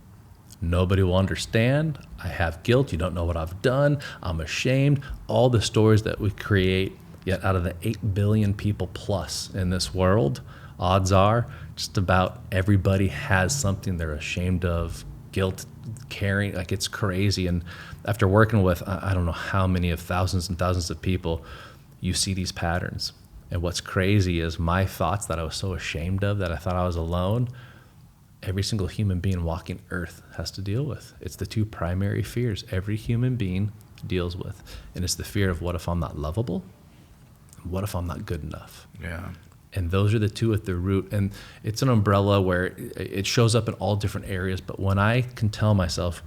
Nobody will understand. I have guilt. You don't know what I've done. I'm ashamed. All the stories that we create, yet out of the 8 billion people plus in this world, odds are just about everybody has something they're ashamed of, guilt, carrying, like it's crazy. And after working with, I don't know how many of thousands and thousands of people, you see these patterns. And what's crazy is my thoughts that I was so ashamed of, that I thought I was alone, every single human being walking earth has to deal with. It's the two primary fears every human being deals with. And it's the fear of, what if I'm not lovable? What if I'm not good enough? Yeah. And those are the two at the root. And it's an umbrella where it shows up in all different areas. But when I can tell myself,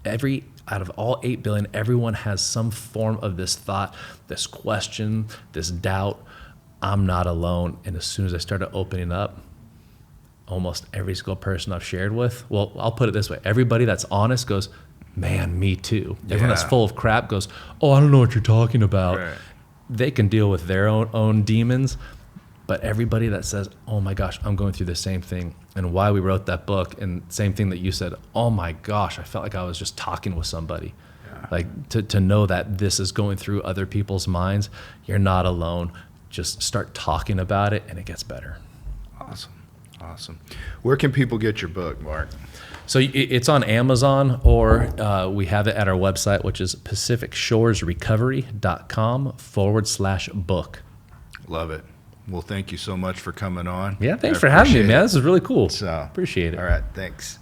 out of all 8 billion, everyone has some form of this thought, this question, this doubt, I'm not alone. And as soon as I started opening up, almost every single person I've shared with, well, I'll put it this way. Everybody that's honest goes, man, me too. Everyone that's Yeah. full of crap goes, oh, I don't know what you're talking about. Right. They can deal with their own demons. But everybody that says, oh my gosh, I'm going through the same thing, and why we wrote that book, and same thing that you said, oh my gosh, I felt like I was just talking with somebody. Yeah. Like to know that this is going through other people's minds, you're not alone. Just start talking about it and it gets better. Awesome. Where can people get your book, Mark? So it's on Amazon, or we have it at our website, which is pacificshoresrecovery.com/book. Love it. Well, thank you so much for coming on. Yeah, thanks I for having me, appreciate man. it. This is really cool. So, Appreciate it. All right, thanks.